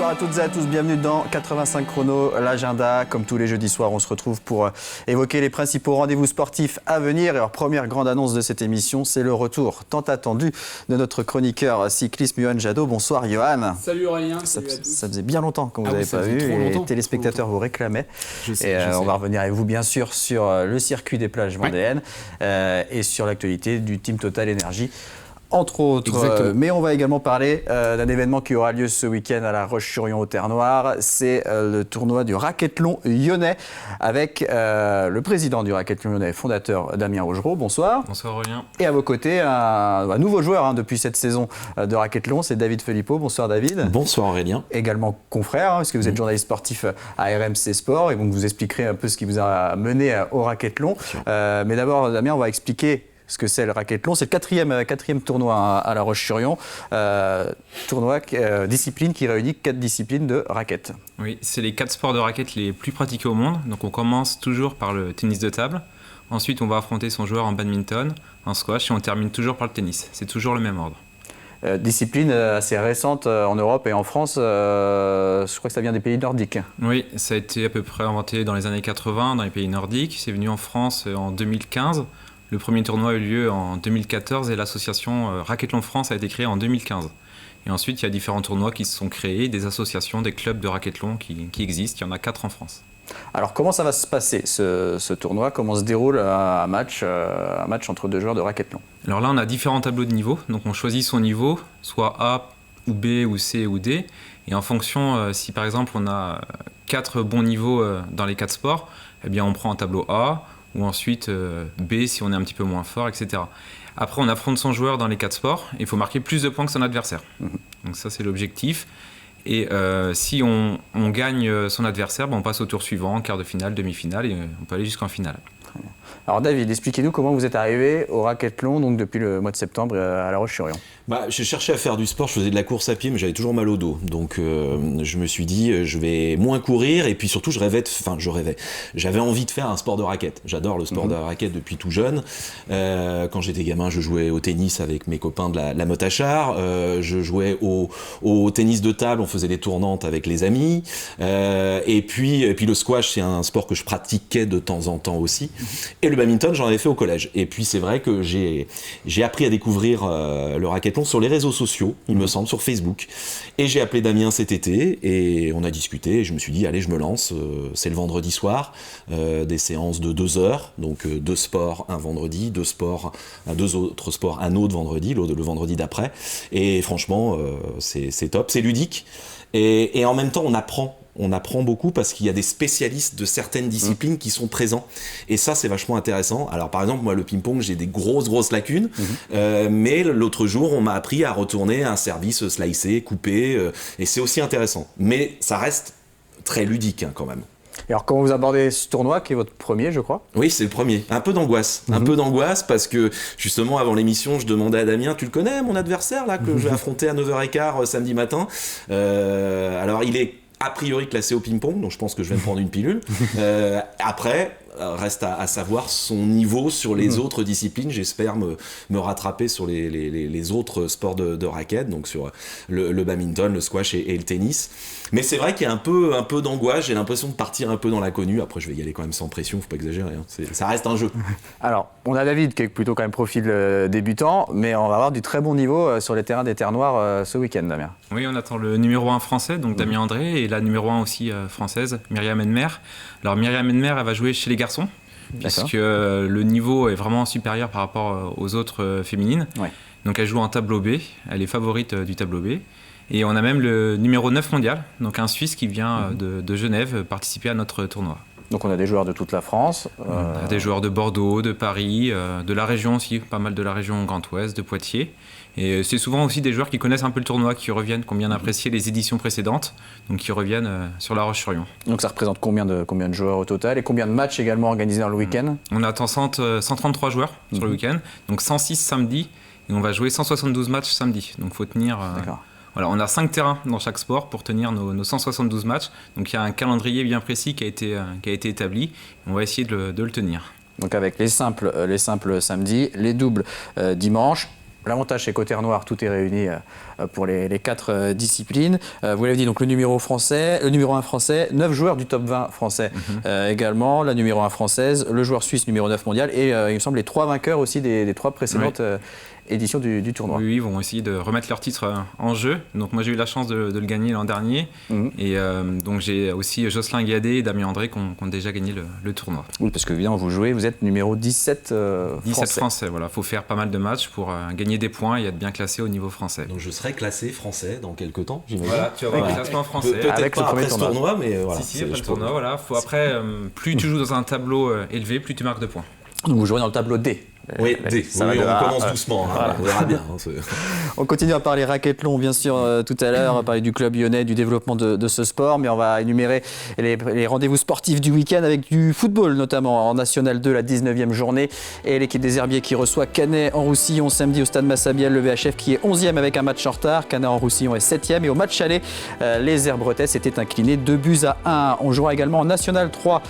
à toutes et à tous, bienvenue dans 85 chrono, l'agenda. Comme tous les jeudis soirs, on se retrouve pour évoquer les principaux rendez-vous sportifs à venir. Et alors, première grande annonce de cette émission, c'est le retour tant attendu de notre chroniqueur cyclisme Johan Jadot. Bonsoir Johan. Salut Aurélien, salut à tous. Ça faisait bien longtemps qu'on vous avait pas vu, les téléspectateurs vous réclamaient. Je sais. On va revenir avec vous bien sûr sur le circuit des plages vendéennes et sur l'actualité du Team Total Energy. Entre autres, mais on va également parler d'un événement qui aura lieu ce week-end à La Roche-sur-Yon au Terre-Noire. C'est le tournoi du Racathlon Lyonnais avec le président du Racathlon Lyonnais, fondateur Damien Augereau. Bonsoir. Bonsoir Aurélien. Et à vos côtés, un nouveau joueur depuis cette saison de Racathlon, c'est David Filippo. Bonsoir David. Bonsoir Aurélien. Également confrère, parce que vous êtes journaliste sportif à RMC Sport et donc vous expliquerez un peu ce qui vous a mené au Racathlon. Mais d'abord Damien, on va expliquer ce que c'est le Racathlon. C'est le quatrième tournoi à La Roche-sur-Yon. Tournoi, discipline qui réunit 4 disciplines de raquettes. Oui, c'est les 4 sports de raquettes les plus pratiqués au monde. Donc on commence toujours par le tennis de table. Ensuite, on va affronter son joueur en badminton, en squash et on termine toujours par le tennis. C'est toujours le même ordre. Discipline assez récente en Europe et en France, je crois que ça vient des pays nordiques. Oui, ça a été à peu près inventé dans les années 80 dans les pays nordiques. C'est venu en France en 2015. Le premier tournoi a eu lieu en 2014 et l'association Racathlon France a été créée en 2015. Et ensuite, il y a différents tournois qui se sont créés, des associations, des clubs de racathlon qui existent. Il y en a 4 en France. Alors, comment ça va se passer, ce tournoi? Comment se déroule un match entre 2 joueurs de racathlon? Alors là, on a différents tableaux de niveau. Donc, on choisit son niveau, soit A ou B ou C ou D. Et en fonction, si par exemple, on a 4 bons niveaux dans les 4 sports, eh bien, on prend un tableau A, ou ensuite B si on est un petit peu moins fort, etc. Après, on affronte son joueur dans les 4 sports. Il faut marquer plus de points que son adversaire. Donc ça, c'est l'objectif. Et si on gagne son adversaire, on passe au tour suivant, quart de finale, demi-finale, et on peut aller jusqu'en finale. Très bien. Alors David, expliquez-nous comment vous êtes arrivé au Racathlon donc depuis le mois de septembre à La Roche-sur-Yon. Je cherchais à faire du sport, je faisais de la course à pied mais j'avais toujours mal au dos. Donc je me suis dit je vais moins courir et puis surtout j'avais envie de faire un sport de raquette. J'adore le sport de raquette depuis tout jeune. Quand j'étais gamin, je jouais au tennis avec mes copains de la Motte à Char. Je jouais au tennis de table, on faisait des tournantes avec les amis. Et puis le squash, c'est un sport que je pratiquais de temps en temps aussi. Et le badminton, j'en avais fait au collège. Et puis c'est vrai que j'ai appris à découvrir le racathlon sur les réseaux sociaux, il me semble, sur Facebook. Et j'ai appelé Damien cet été et on a discuté. Et je me suis dit, allez, je me lance. C'est le vendredi soir, des séances de 2 heures. Donc 2 sports un vendredi, 2 autres sports un autre vendredi, le vendredi d'après. Et franchement, c'est top, c'est ludique. Et en même temps, on apprend beaucoup parce qu'il y a des spécialistes de certaines disciplines qui sont présents. Et ça, c'est vachement intéressant. Alors, par exemple, moi, le ping-pong, j'ai des grosses lacunes. Mais l'autre jour, on m'a appris à retourner un service slicé, coupé. Et c'est aussi intéressant. Mais ça reste très ludique, quand même. Et alors, comment vous abordez ce tournoi, qui est votre premier, je crois? Oui, c'est le premier. Un peu d'angoisse. Un peu d'angoisse parce que, justement, avant l'émission, je demandais à Damien, tu le connais, mon adversaire, là, que je vais affronter à 9h15 samedi matin. Alors, il est a priori classé au ping-pong, donc je pense que je vais me prendre une pilule. Après, reste à savoir son niveau sur les autres disciplines. J'espère me rattraper sur les autres sports de raquette, donc sur le badminton, le squash et le tennis. Mais c'est vrai qu'il y a un peu d'angoisse, j'ai l'impression de partir un peu dans l'inconnu. Après, je vais y aller quand même sans pression, faut pas exagérer, hein. Ça reste un jeu. Alors, on a David qui est plutôt quand même profil débutant, mais on va avoir du très bon niveau sur les terrains des Terres Noires ce week-end, Damien. Oui, on attend le numéro 1 français, donc Damien André, et la numéro 1 aussi française, Myriam Enmer. Alors Myriam Enmer, elle va jouer chez les garçons, puisque le niveau est vraiment supérieur par rapport aux autres féminines. Ouais. Donc elle joue en tableau B, elle est favorite du tableau B. Et on a même le numéro 9 mondial, donc un Suisse qui vient de Genève participer à notre tournoi. Donc on a des joueurs de toute la France. On a des joueurs de Bordeaux, de Paris, de la région aussi, pas mal de la région Grand Ouest, de Poitiers. Et c'est souvent aussi des joueurs qui connaissent un peu le tournoi, qui reviennent, qui ont bien apprécié les éditions précédentes, donc qui reviennent sur La Roche-sur-Yon. Donc ça représente combien de joueurs au total et combien de matchs également organisés dans le week-end? On attend 133 joueurs sur le week-end, donc 106 samedi, et on va jouer 172 matchs samedi. Donc il faut tenir... D'accord. Voilà, on a 5 terrains dans chaque sport pour tenir nos 172 matchs. Donc il y a un calendrier bien précis qui a été établi. On va essayer de le tenir. Donc avec les simples samedi, les doubles dimanche L'avantage, c'est qu'au terre noir, tout est réuni pour les 4 disciplines. Vous l'avez dit, donc le numéro 1 français, 9 joueurs du top 20 français également, la numéro 1 française, le joueur suisse numéro 9 mondial et il me semble les 3 vainqueurs aussi des 3 précédentes édition du tournoi. Oui, ils vont essayer de remettre leur titre en jeu. Donc moi j'ai eu la chance de le gagner l'an dernier. Et donc j'ai aussi Jocelyn Guadet et Damien André qui ont déjà gagné le tournoi. Oui, parce que évidemment vous êtes numéro 17 français. Voilà, il faut faire pas mal de matchs pour gagner des points et être bien classé au niveau français. Donc je serai classé français dans quelques temps, j'imagine. Voilà, tu vas avoir le classement français. Peut-être avec pas le premier après ce tournoi, mais voilà. Si, après le tournoi, voilà. Faut après, plus tu joues dans un tableau élevé, plus tu marques de points. Donc vous jouez dans le tableau D. Oui, on commence doucement, voilà. On verra bien. On continue à parler racquethlon, bien sûr, tout à l'heure, on va parler du club lyonnais, du développement de ce sport, mais on va énumérer les rendez-vous sportifs du week-end avec du football, notamment en National 2, la 19e journée, et l'équipe des Herbiers qui reçoit Canet en Roussillon samedi au stade Massabielle, le VHF qui est 11e avec un match en retard, Canet en Roussillon est 7e, et au match aller, les Herbretets s'étaient inclinés 2-1. On jouera également en National 3,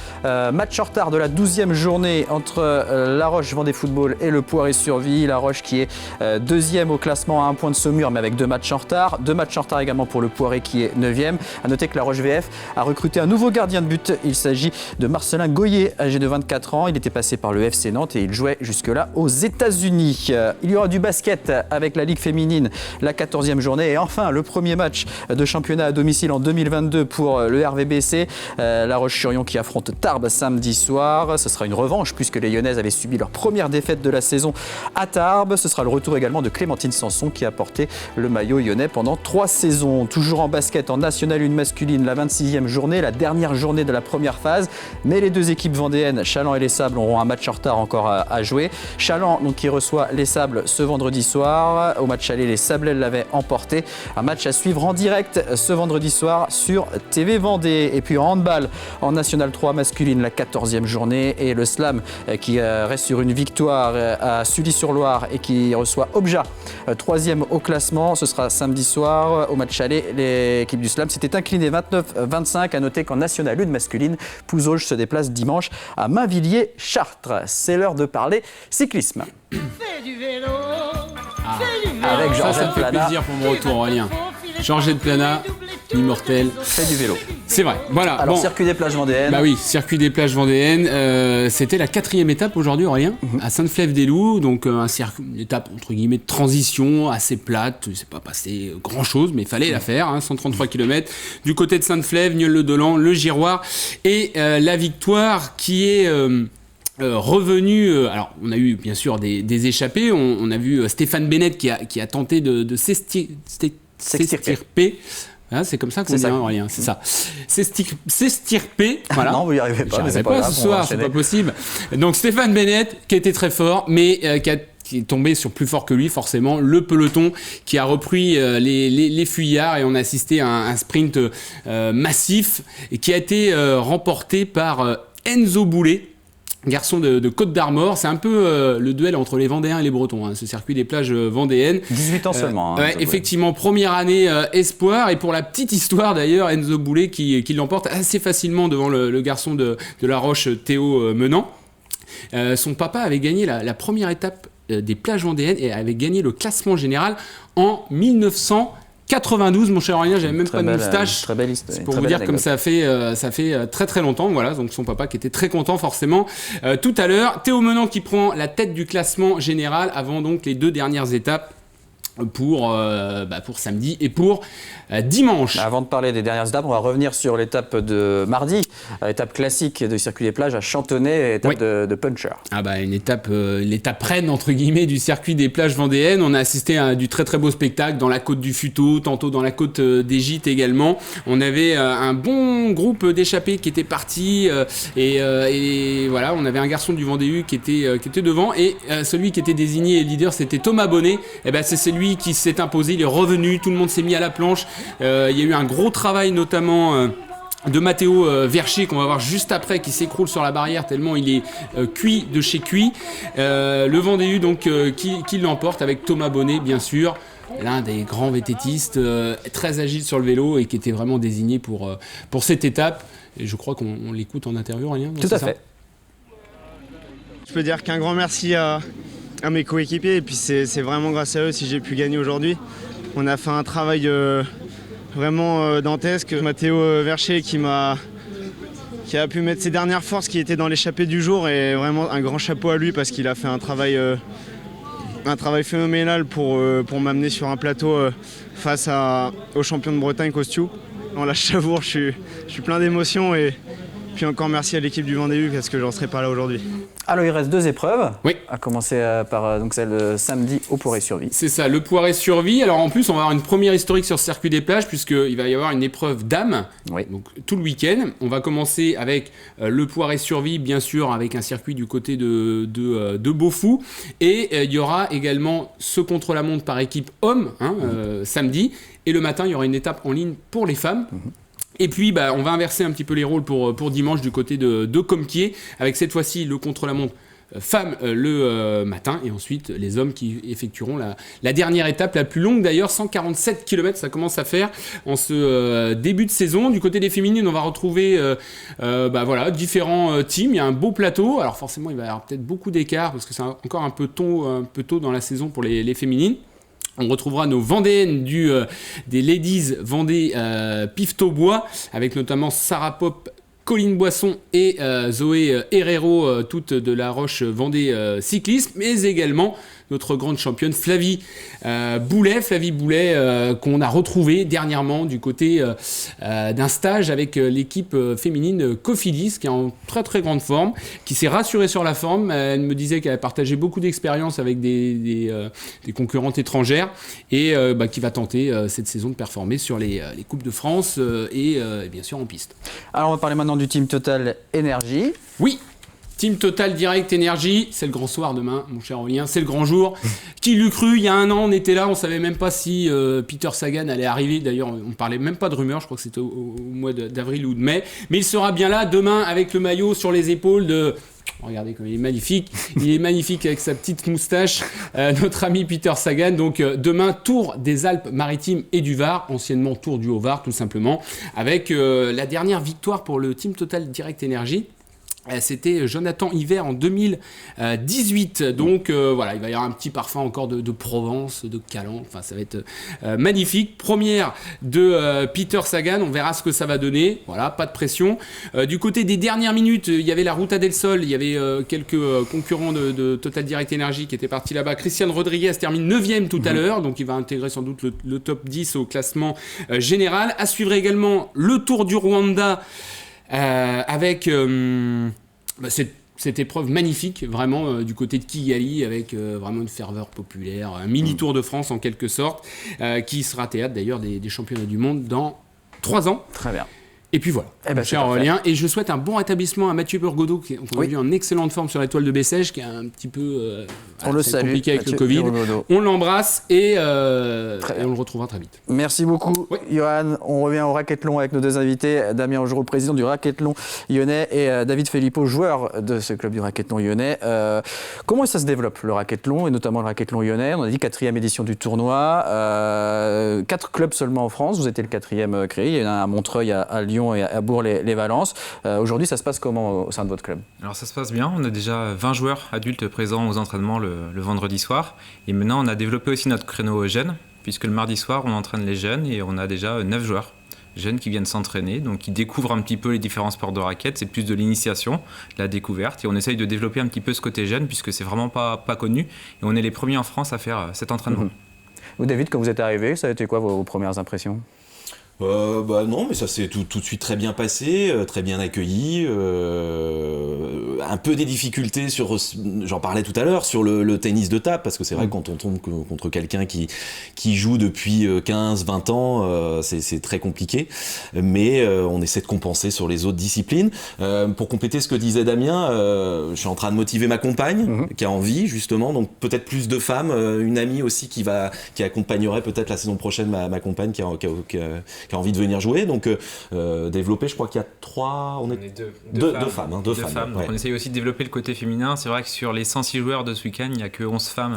match en retard de la 12e journée entre La Roche Vendée Football et le Poiré-sur-Vie. La Roche qui est deuxième au classement à 1 point de Saumur, mais avec 2 matchs en retard. 2 matchs en retard également pour le Poiré qui est 9e. A noter que la Roche VF a recruté un nouveau gardien de but. Il s'agit de Marcelin Goyer, âgé de 24 ans. Il était passé par le FC Nantes et il jouait jusque-là aux États-Unis. Il y aura du basket avec la Ligue féminine, la 14e journée. Et enfin, le premier match de championnat à domicile en 2022 pour le RVBC. La Roche-sur-Yon qui affronte Tarbes samedi soir. Ce sera une revanche puisque les Lyonnaises avaient subi leur première défaite de la saison à Tarbes. Ce sera le retour également de Clémentine Sanson qui a porté le maillot lyonnais pendant 3 saisons. Toujours en basket, en National 1 masculine, la 26e journée, la dernière journée de la première phase. Mais les 2 équipes vendéennes, Chaland et les Sables, auront un match en retard encore à jouer. Chaland donc, qui reçoit les Sables ce vendredi soir. Au match aller, les Sablés l'avaient emporté. Un match à suivre en direct ce vendredi soir sur TV Vendée. Et puis en handball, en National 3 masculine, la 14e journée. Et le Slam qui reste sur une victoire à Sully-sur-Loire et qui reçoit Obja, 3e au classement. Ce sera samedi soir au match aller. L'équipe du Slam s'était inclinée 29-25. À noter qu'en National 1 masculine, Pouzauges se déplace dimanche à Mainvilliers-Chartres. C'est l'heure de parler cyclisme. Fais du vélo, Avec Georges Ça me fait Plana. plaisir pour mon retour, Aurélien. Georges Plana, immortel. Fait du vélo. C'est vrai, voilà. Alors, bon. circuit des plages vendéennes. Bah oui, circuit des plages vendéennes. C'était la 4e étape aujourd'hui, Aurélien, à Sainte-Flève-des-Loups. Donc, une étape, entre guillemets, de transition, assez plate. Il ne s'est pas passé grand-chose, mais il fallait la faire. 133 km. Du côté de Sainte-Flève, Nieul-le-Dolan, le Giroir. Et la victoire qui est... revenu, alors on a eu bien sûr des échappées, on a vu Stéphane Bennett qui a tenté de s'extirper. Ah, c'est comme ça qu'on dit, Aurélien, c'est ça. S'extirper, voilà. Non, vous n'y arrivez pas. J'arrive pas ce soir, c'est pas possible. Donc Stéphane Bennett qui était très fort, mais qui est tombé sur plus fort que lui, forcément, le peloton qui a repris les fuyards et on a assisté à un sprint massif et qui a été remporté par Enzo Boulet, garçon de Côte d'Armor. C'est un peu le duel entre les Vendéens et les Bretons, ce circuit des plages vendéennes. 18 ans seulement. Effectivement, première année espoir. Et pour la petite histoire d'ailleurs, Enzo Boulet qui l'emporte assez facilement devant le garçon de La Roche, Théo Menant. Son papa avait gagné la première étape des plages vendéennes et avait gagné le classement général en 1992, mon cher Aurélien, j'avais même pas de moustache. Très belle histoire. C'est pour vous dire comme ça fait très très longtemps. Voilà, donc son papa qui était très content forcément. Tout à l'heure, Théo Menant qui prend la tête du classement général avant donc les 2 dernières étapes pour samedi et pour dimanche. Avant de parler des dernières étapes, on va revenir sur l'étape de mardi, étape classique de circuit des plages à Chantonnay, étape de puncher. Une étape, l'étape reine entre guillemets du circuit des plages vendéennes. On a assisté à du très très beau spectacle dans la côte du Futeau, tantôt dans la côte des Gîtes également. On avait un bon groupe d'échappés qui était parti et voilà, on avait un garçon du Vendée-U qui était devant et celui qui était désigné leader, c'était Thomas Bonnet. Et c'est lui qui s'est imposé, il est revenu, tout le monde s'est mis à la planche. Il y a eu un gros travail notamment de Matteo Vercher qu'on va voir juste après, qui s'écroule sur la barrière tellement il est cuit de chez cuit. Le Vendée-U donc qui l'emporte avec Thomas Bonnet bien sûr, l'un des grands vététistes, très agile sur le vélo et qui était vraiment désigné pour cette étape. Et je crois qu'on l'écoute en interview, Aurélien. Tout à fait. Je peux dire qu'un grand merci à à mes coéquipiers et puis c'est vraiment grâce à eux si j'ai pu gagner aujourd'hui. On a fait un travail vraiment dantesque. Mathéo Vercher qui a pu mettre ses dernières forces qui étaient dans l'échappée du jour et vraiment un grand chapeau à lui parce qu'il a fait un travail phénoménal pour m'amener sur un plateau face aux champions de Bretagne, Costiu. On lâche Chavour, je suis plein d'émotions et puis encore merci à l'équipe du Vendée U parce que j'en serais pas là aujourd'hui. Alors il reste 2 épreuves, oui. À commencer par donc celle samedi au Poiré-sur-Vie. C'est ça, le Poiré-sur-Vie. Alors en plus on va avoir une première historique sur le circuit des plages puisqu'il va y avoir une épreuve dames, oui. Donc tout le week-end. On va commencer avec le Poiré-sur-Vie, bien sûr avec un circuit du côté de Beaufou. Et il y aura également ce contre-la-montre par équipe homme, samedi. Et le matin il y aura une étape en ligne pour les femmes. Et puis, on va inverser un petit peu les rôles pour dimanche du côté de Compiègne, avec cette fois-ci le contre-la-montre femmes le matin, et ensuite les hommes qui effectueront la dernière étape, la plus longue d'ailleurs, 147 km, ça commence à faire en ce début de saison. Du côté des féminines, on va retrouver différents teams, il y a un beau plateau, alors forcément il va y avoir peut-être beaucoup d'écart, parce que c'est encore un peu tôt dans la saison pour les féminines. On retrouvera nos Vendéennes des Ladies Vendée Pifto-Bois, avec notamment Sarah Pop, Colline Boisson et Zoé Herrero, toutes de la Roche Vendée Cyclisme, mais également notre grande championne Flavie Boulet, qu'on a retrouvée dernièrement du côté d'un stage avec l'équipe féminine Cofidis, qui est en très très grande forme, qui s'est rassurée sur la forme. Elle me disait qu'elle avait partagé beaucoup d'expériences avec des concurrentes étrangères et qui va tenter cette saison de performer sur les Coupes de France et bien sûr en piste. Alors on va parler maintenant du Team Total Énergie. Oui. Team Total Direct Energy, c'est le grand soir demain, mon cher Aurélien, c'est le grand jour. Qui l'eût cru, il y a un an, on était là, on savait même pas si Peter Sagan allait arriver. D'ailleurs, on parlait même pas de rumeurs, je crois que c'était au mois d'avril ou de mai. Mais il sera bien là demain avec le maillot sur les épaules de... Regardez comme il est magnifique. Il est magnifique avec sa petite moustache, notre ami Peter Sagan. Donc demain, Tour des Alpes-Maritimes et du Var, anciennement Tour du Haut-Var tout simplement, avec la dernière victoire pour le Team Total Direct Energy. C'était Jonathan Hiver en 2018. Donc il va y avoir un petit parfum encore de Provence, de Calan. Enfin, ça va être magnifique. Première de Peter Sagan. On verra ce que ça va donner. Voilà, pas de pression. Du côté des dernières minutes, il y avait la Ruta del Sol. Il y avait quelques concurrents de Total Direct Energy qui étaient partis là-bas. Christian Rodriguez termine 9e tout à l'heure. Donc il va intégrer sans doute le top 10 au classement général. À suivre également le Tour du Rwanda. Avec cette épreuve magnifique, vraiment, du côté de Kigali, avec vraiment une ferveur populaire, un mini Tour de France en quelque sorte, qui sera théâtre d'ailleurs des championnats du monde dans 3 ans. Très bien. Et puis voilà, cher Aurélien, et je souhaite un bon rétablissement à Mathieu Burgodeau, qu'on a vu en excellente forme sur l'étoile de Bessèges, qui est un petit peu compliqué avec Mathieu, le Covid. On l'embrasse et on le retrouvera très vite. Merci beaucoup, Johan. On revient au racquethlon avec nos 2 invités, Damien Augereau, président du racquethlon lyonnais, et David Filippo, joueur de ce club du racquethlon lyonnais. Comment ça se développe, le racquethlon, et notamment le racquethlon lyonnais? On a dit 4e édition du tournoi, 4 clubs seulement en France, vous étiez le 4e créé, il y en a à Montreuil, à Lyon et à Bourg-les-Valences. Aujourd'hui, ça se passe comment au sein de votre club? Alors ça se passe bien, on a déjà 20 joueurs adultes présents aux entraînements le vendredi soir. Et maintenant, on a développé aussi notre créneau jeunes, puisque le mardi soir, on entraîne les jeunes et on a déjà 9 joueurs jeunes qui viennent s'entraîner, donc qui découvrent un petit peu les différents sports de raquettes. C'est plus de l'initiation, de la découverte, et on essaye de développer un petit peu ce côté jeune, puisque c'est vraiment pas connu, et on est les premiers en France à faire cet entraînement. Vous, David, quand vous êtes arrivé, ça a été quoi vos premières impressions? Non, mais ça s'est tout de suite très bien passé, très bien accueilli. Un peu des difficultés j'en parlais tout à l'heure, sur le tennis de table, parce que c'est vrai que quand on tombe contre quelqu'un qui joue depuis 15-20 ans, c'est très compliqué. Mais on essaie de compenser sur les autres disciplines. Pour compléter ce que disait Damien, je suis en train de motiver ma compagne, qui a envie justement, donc peut-être plus de femmes, une amie aussi qui accompagnerait peut-être la saison prochaine ma compagne qui a envie de venir jouer, donc développer, je crois qu'il y a 3... On est deux femmes. Deux femmes. Donc on essaye aussi de développer le côté féminin. C'est vrai que sur les 106 joueurs de ce week-end, il n'y a que 11 femmes.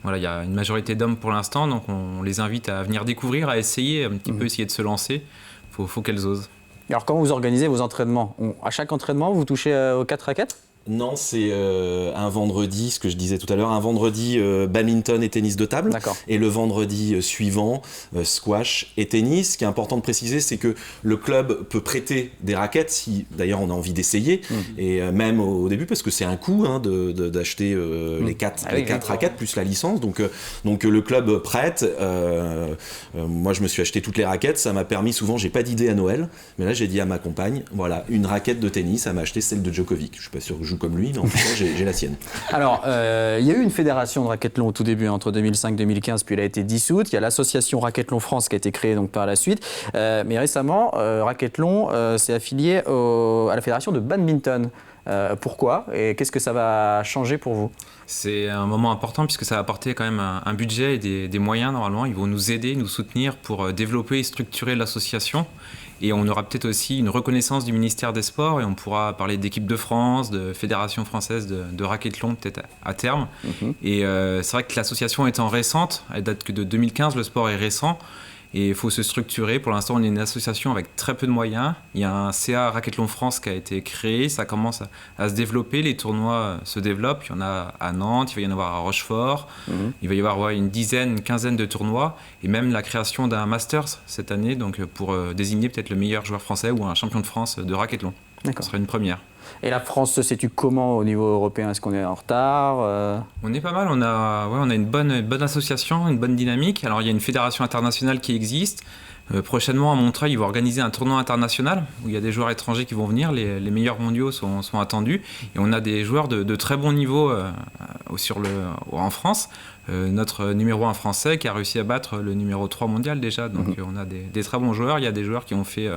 Voilà, il y a une majorité d'hommes pour l'instant, donc on les invite à venir découvrir, à essayer, un petit peu essayer de se lancer. Faut qu'elles osent. Alors comment vous organisez vos entraînements? À chaque entraînement, vous touchez aux 4 raquettes? Non, c'est un vendredi, ce que je disais tout à l'heure, un vendredi badminton et tennis de table. D'accord. Et le vendredi suivant, squash et tennis. Ce qui est important de préciser, c'est que le club peut prêter des raquettes si d'ailleurs on a envie d'essayer. Et même au début, parce que c'est un coût d'acheter les quatre raquettes plus la licence. Donc le club prête. Moi, je me suis acheté toutes les raquettes. Ça m'a permis, souvent, j'ai pas d'idée à Noël. Mais là, j'ai dit à ma compagne, voilà, une raquette de tennis, elle m'a acheté celle de Djokovic. Je suis pas sûr que je joue comme lui, mais en tout cas, j'ai la sienne. Alors, il y a eu une fédération de racquethlon au tout début, entre 2005 et 2015, puis elle a été dissoute. Il y a l'association Racquethlon France qui a été créée donc, par la suite. Mais récemment, Racquethlon s'est affilié à la fédération de badminton. Pourquoi et qu'est-ce que ça va changer pour vous? C'est un moment important puisque ça va apporter quand même un budget et des moyens normalement. Ils vont nous aider, nous soutenir pour développer et structurer l'association. Et on aura peut-être aussi une reconnaissance du ministère des Sports et on pourra parler d'équipe de France, de fédération française de racquethlon peut-être à terme. Et c'est vrai que l'association étant récente, elle date que de 2015, le sport est récent. Et il faut se structurer. Pour l'instant, on est une association avec très peu de moyens. Il y a un CA Racquethlon France qui a été créé. Ça commence à se développer. Les tournois se développent. Il y en a à Nantes, il va y en avoir à Rochefort. Il va y avoir une quinzaine de tournois. Et même la création d'un Masters cette année, donc pour désigner peut-être le meilleur joueur français ou un champion de France de racquethlon. Ce sera une première. Et la France se situe comment au niveau européen? Est-ce qu'on est en retard? On est pas mal, on a une bonne association, une bonne dynamique. Alors il y a une fédération internationale qui existe. Prochainement à Montreuil, ils vont organiser un tournoi international où il y a des joueurs étrangers qui vont venir. Les meilleurs mondiaux sont attendus. Et on a des joueurs de très bon niveau en France. Notre numéro 1 français qui a réussi à battre le numéro 3 mondial déjà. Donc on a des très bons joueurs. Il y a des joueurs qui ont fait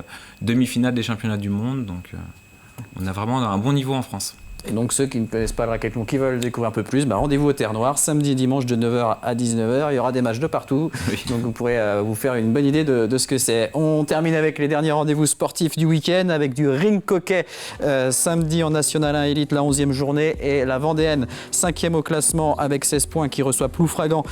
demi-finale des championnats du monde. Donc on a vraiment un bon niveau en France. Et donc ceux qui ne connaissent pas le racquethlon, qui veulent découvrir un peu plus, rendez-vous au Terre Noire, samedi et dimanche de 9h à 19h. Il y aura des matchs de partout, donc vous pourrez vous faire une bonne idée de ce que c'est. On termine avec les derniers rendez-vous sportifs du week-end, avec du ring hockey samedi en National 1 Elite, la 11e journée, et la Vendéenne, 5e au classement avec 16 points, qui reçoit Ploufragan,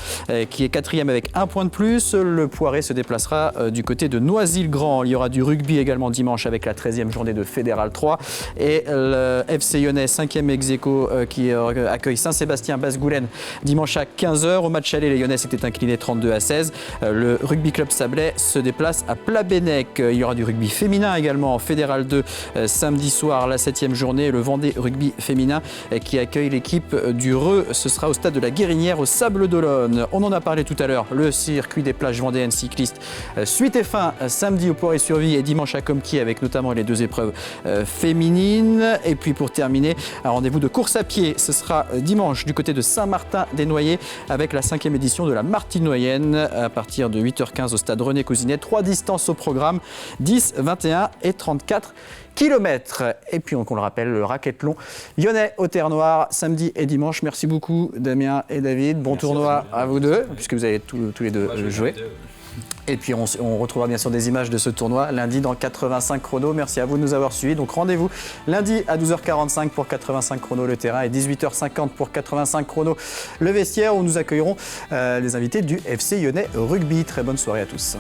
qui est 4e avec 1 point de plus. Le Poiré se déplacera du côté de Noisy-le-Grand. Il y aura du rugby également dimanche avec la 13e journée de Fédéral 3, et le FC Lyonnais, 5e ex-aequo qui accueille Saint-Sébastien-Basse-Goulaine dimanche à 15h. Au match aller, les Lyonnais s'étaient inclinés 32-16. Le Rugby Club Sablé se déplace à Plabennec. Il y aura du rugby féminin également en Fédéral 2 samedi soir, la 7e journée. Le Vendée Rugby féminin qui accueille l'équipe du Reux. Ce sera au stade de la Guérinière au Sable d'Olonne. On en a parlé tout à l'heure. Le circuit des plages vendéennes cyclistes suite et fin samedi au Poiré-sur-Vie et dimanche à Comquier avec notamment les 2 épreuves féminines. Et puis pour terminer, un rendez-vous de course à pied, ce sera dimanche du côté de Saint-Martin-des-Noyers avec la 5e édition de la Martinoyenne à partir de 8h15 au stade René Cousinet. 3 distances au programme, 10, 21 et 34 km. Et puis on le rappelle, le racquethlon lyonnais au Terre Noire samedi et dimanche. Merci beaucoup Damien et David. Bon tournoi à vous deux, puisque vous avez tous les deux joué. Et puis on retrouvera bien sûr des images de ce tournoi lundi dans 85 chrono. Merci à vous de nous avoir suivis. Donc rendez-vous lundi à 12h45 pour 85 chrono le terrain et 18h50 pour 85 chrono le vestiaire où nous accueillerons les invités du FC Lyonnais Rugby. Très bonne soirée à tous.